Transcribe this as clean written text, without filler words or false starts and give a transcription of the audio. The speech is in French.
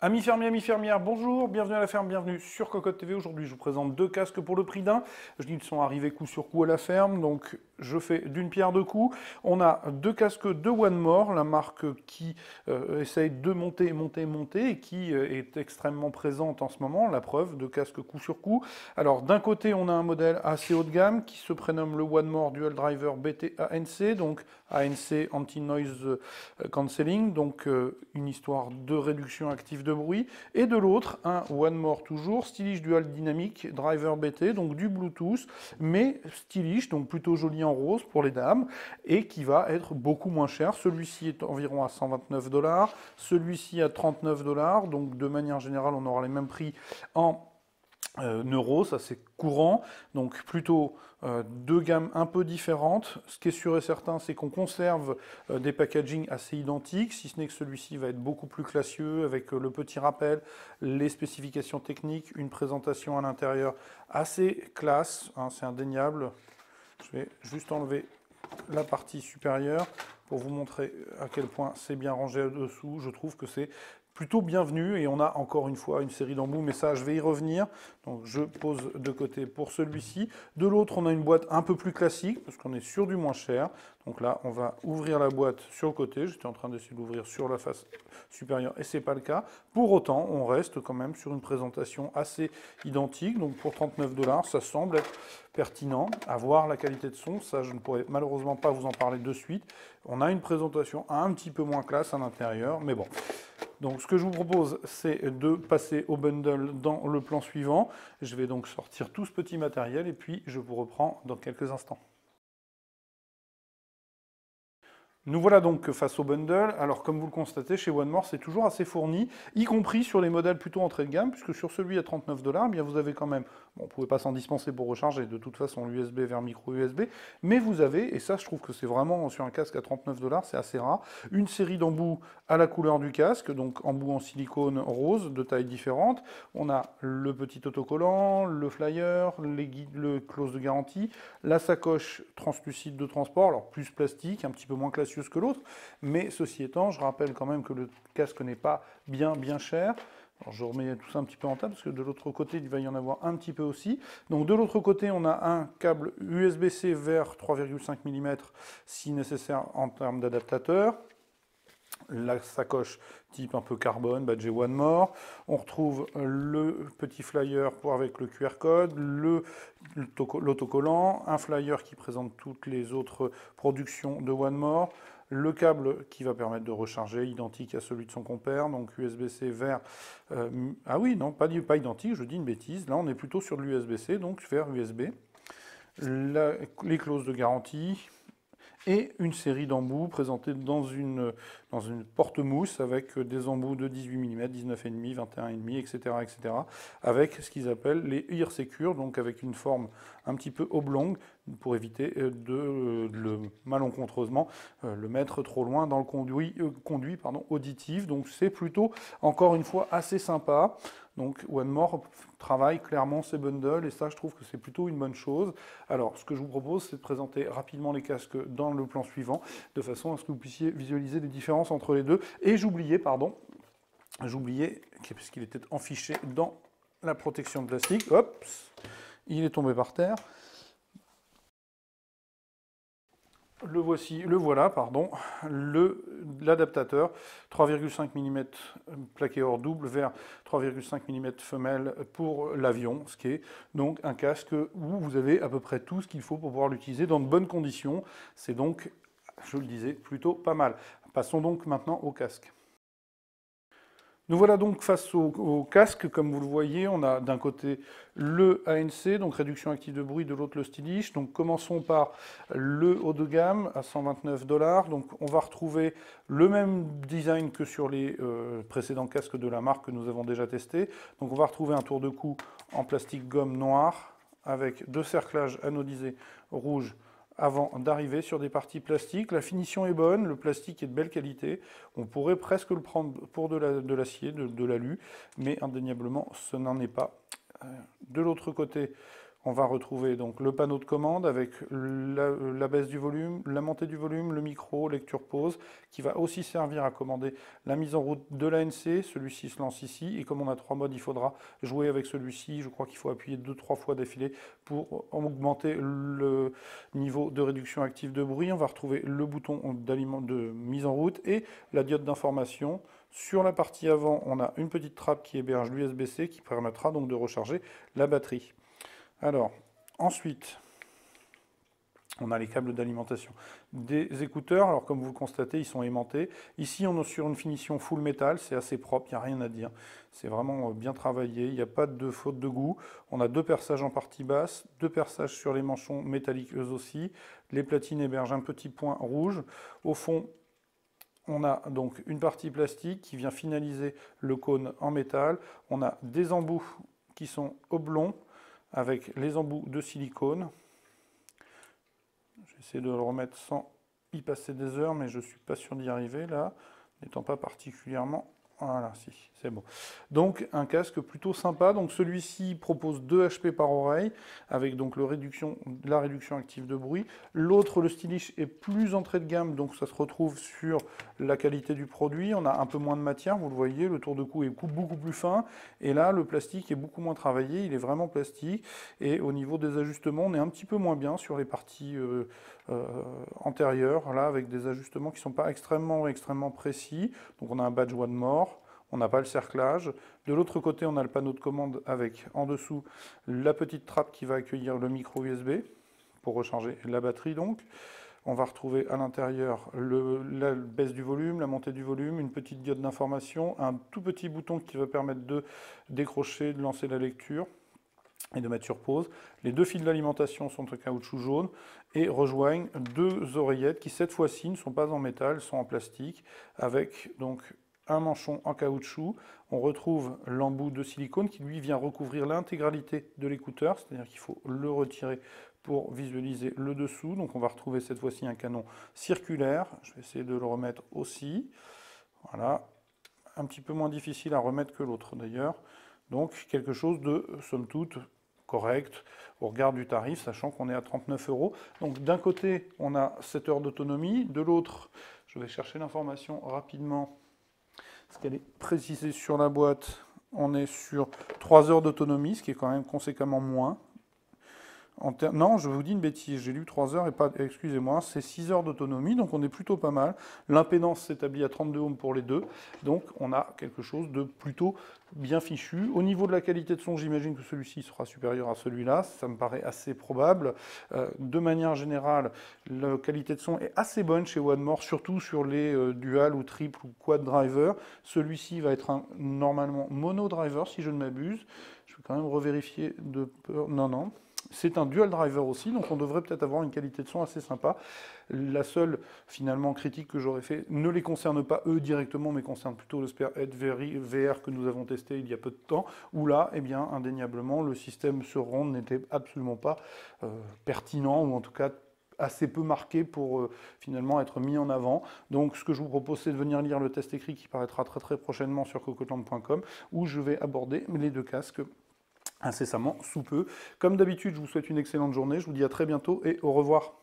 Amis fermiers, amis fermières, bonjour, bienvenue à la ferme, bienvenue sur Cocotte TV. Aujourd'hui, je vous présente deux casques pour le prix d'un. Je dis qu'ils sont arrivés coup sur coup à la ferme, donc je fais d'une pierre deux coups. On a deux casques de One More, la marque qui essaye de monter et qui est extrêmement présente en ce moment. La preuve, deux casques coup sur coup. Alors, d'un côté, on a un modèle assez haut de gamme qui se prénomme le One More Dual Driver BT ANC, donc ANC Anti-Noise Cancelling, donc une histoire de réduction active de bruit, et de l'autre un One More toujours, stylish dual dynamique driver BT, donc du Bluetooth, mais stylish, donc plutôt joli en rose pour les dames, et qui va être beaucoup moins cher. Celui-ci est environ à 129 $, celui-ci à 39 $, donc de manière générale on aura les mêmes prix en euros, ça c'est courant, donc plutôt deux gammes un peu différentes. Ce qui est sûr et certain, c'est qu'on conserve des packaging assez identiques, si ce n'est que celui-ci va être beaucoup plus classieux, avec le petit rappel, les spécifications techniques, une présentation à l'intérieur assez classe, hein, c'est indéniable. Je vais juste enlever la partie supérieure pour vous montrer à quel point c'est bien rangé dessous. Je trouve que c'est plutôt bienvenu et on a encore une fois une série d'embouts, mais ça je vais y revenir. Donc je pose de côté pour celui-ci. De l'autre, on a une boîte un peu plus classique parce qu'on est sur du moins cher. Donc là, on va ouvrir la boîte sur le côté. J'étais en train d'essayer d'ouvrir sur la face supérieure et c'est pas le cas. Pour autant, on reste quand même sur une présentation assez identique. Donc pour 39 $, ça semble être pertinent. À voir la qualité de son, ça je ne pourrais malheureusement pas vous en parler de suite. On a une présentation un petit peu moins classe à l'intérieur, mais bon. Donc ce que je vous propose, c'est de passer au bundle dans le plan suivant. Je vais donc sortir tout ce petit matériel et puis je vous reprends dans quelques instants. Nous voilà donc face au bundle. Alors comme vous le constatez, chez One More, c'est toujours assez fourni, y compris sur les modèles plutôt entrée de gamme, puisque sur celui à 39 $, eh bien vous avez quand même, bon, on ne pouvait pas s'en dispenser pour recharger, de toute façon l'USB vers micro USB, mais vous avez, et ça je trouve que c'est vraiment sur un casque à 39 $, c'est assez rare, une série d'embouts à la couleur du casque, donc embouts en silicone rose de tailles différentes. On a le petit autocollant, le flyer, les guides, le clause de garantie, la sacoche translucide de transport, alors plus plastique, un petit peu moins classieuse que l'autre, mais ceci étant, je rappelle quand même que le casque n'est pas bien cher. Alors je remets tout ça un petit peu en table, parce que de l'autre côté, il va y en avoir un petit peu aussi. Donc de l'autre côté, on a un câble USB-C vers 3,5 mm si nécessaire en termes d'adaptateur. La sacoche type un peu carbone, badge One More. On retrouve le petit flyer avec le QR code, l'autocollant, un flyer qui présente toutes les autres productions de One More, le câble qui va permettre de recharger, identique à celui de son compère, donc USB-C vers... ah oui, non, pas identique, je dis une bêtise. Là, on est plutôt sur de l'USB-C, donc vers USB. Les clauses de garantie, et une série d'embouts présentés dans une porte-mousse avec des embouts de 18 mm, 19,5, 21,5, etc., etc., avec ce qu'ils appellent les ear secure, donc avec une forme un petit peu oblongue pour éviter malencontreusement le mettre trop loin dans le conduit auditif. Donc c'est plutôt, encore une fois, assez sympa. Donc One More travaille clairement ses bundles et ça je trouve que c'est plutôt une bonne chose. Alors ce que je vous propose c'est de présenter rapidement les casques dans le plan suivant de façon à ce que vous puissiez visualiser les différences entre les deux. Et j'oubliais, parce qu'il était enfiché dans la protection de plastique, hop, il est tombé par terre. Le voilà, pardon, l'adaptateur 3,5 mm plaqué hors double vers 3,5 mm femelle pour l'avion, ce qui est donc un casque où vous avez à peu près tout ce qu'il faut pour pouvoir l'utiliser dans de bonnes conditions. C'est donc, je le disais, plutôt pas mal. Passons donc maintenant au casque. Nous voilà donc face au casque, comme vous le voyez, on a d'un côté le ANC, donc réduction active de bruit, de l'autre le stylish. Donc commençons par le haut de gamme à 129 $. Donc on va retrouver le même design que sur les précédents casques de la marque que nous avons déjà testé. Donc on va retrouver un tour de cou en plastique gomme noir avec deux cerclages anodisés rouge avant d'arriver sur des parties plastiques. La finition est bonne, le plastique est de belle qualité. On pourrait presque le prendre pour de l'acier, de l'alu, mais indéniablement, ce n'en est pas. De l'autre côté, On va retrouver donc le panneau de commande avec la baisse du volume, la montée du volume, le micro, lecture pause, qui va aussi servir à commander la mise en route de l'ANC. Celui-ci se lance ici, et comme on a 3 modes, il faudra jouer avec celui-ci. Je crois qu'il faut appuyer 2-3 fois d'affilée pour augmenter le niveau de réduction active de bruit. On va retrouver le bouton de mise en route et la diode d'information. Sur la partie avant, on a une petite trappe qui héberge l'USB-C qui permettra donc de recharger la batterie. Alors, ensuite, on a les câbles d'alimentation des écouteurs. Alors, comme vous le constatez, ils sont aimantés. Ici, on est sur une finition full métal. C'est assez propre, il n'y a rien à dire. C'est vraiment bien travaillé. Il n'y a pas de faute de goût. On a 2 perçages en partie basse, 2 perçages sur les manchons métalliques eux aussi. Les platines hébergent un petit point rouge. Au fond, on a donc une partie plastique qui vient finaliser le cône en métal. On a des embouts qui sont oblongs, avec les embouts de silicone. J'essaie de le remettre sans y passer des heures, mais je ne suis pas sûr d'y arriver là, n'étant pas particulièrement... Voilà, si, c'est bon. Donc un casque plutôt sympa. Donc celui-ci propose 2 HP par oreille, avec donc la réduction active de bruit. L'autre, le Stylish, est plus entrée de gamme, donc ça se retrouve sur la qualité du produit. On a un peu moins de matière, vous le voyez, le tour de cou est beaucoup plus fin. Et là, le plastique est beaucoup moins travaillé, il est vraiment plastique. Et au niveau des ajustements, on est un petit peu moins bien sur les parties antérieures, là, avec des ajustements qui ne sont pas extrêmement précis. Donc on a un badge one more. On n'a pas le cerclage. De l'autre côté, on a le panneau de commande avec en dessous la petite trappe qui va accueillir le micro USB pour recharger la batterie donc. On va retrouver à l'intérieur la baisse du volume, la montée du volume, une petite diode d'information, un tout petit bouton qui va permettre de décrocher, de lancer la lecture et de mettre sur pause. Les 2 fils d'alimentation sont en caoutchouc jaune et rejoignent 2 oreillettes qui cette fois-ci ne sont pas en métal, sont en plastique, avec donc un manchon en caoutchouc. On retrouve l'embout de silicone qui lui vient recouvrir l'intégralité de l'écouteur, c'est-à-dire qu'il faut le retirer pour visualiser le dessous. Donc on va retrouver cette fois-ci un canon circulaire. Je vais essayer de le remettre aussi. Voilà, un petit peu moins difficile à remettre que l'autre d'ailleurs. Donc quelque chose de, somme toute, correct au regard du tarif, sachant qu'on est à 39 €. Donc d'un côté, on a 7 heures d'autonomie, de l'autre, je vais chercher l'information rapidement, parce qu'elle est précisée sur la boîte, on est sur 3 heures d'autonomie, ce qui est quand même conséquemment moins. Non, je vous dis une bêtise, j'ai lu 3 heures et pas, excusez-moi, c'est 6 heures d'autonomie, donc on est plutôt pas mal. L'impédance s'établit à 32 ohms pour les deux, donc on a quelque chose de plutôt bien fichu. Au niveau de la qualité de son, j'imagine que celui-ci sera supérieur à celui-là, ça me paraît assez probable. De manière générale, la qualité de son est assez bonne chez One More, surtout sur les dual ou triple ou quad driver. Celui-ci va être normalement mono driver, si je ne m'abuse. Je vais quand même revérifier de peur. Non. C'est un dual driver aussi, donc on devrait peut-être avoir une qualité de son assez sympa. La seule, finalement, critique que j'aurais fait ne les concerne pas eux directement, mais concerne plutôt le Spearhead VR que nous avons testé il y a peu de temps, où là, eh bien, indéniablement, le système Surround n'était absolument pas pertinent, ou en tout cas assez peu marqué pour finalement être mis en avant. Donc ce que je vous propose, c'est de venir lire le test écrit qui paraîtra très prochainement sur cocoland.com, où je vais aborder les 2 casques incessamment sous peu. Comme d'habitude, je vous souhaite une excellente journée, je vous dis à très bientôt et au revoir.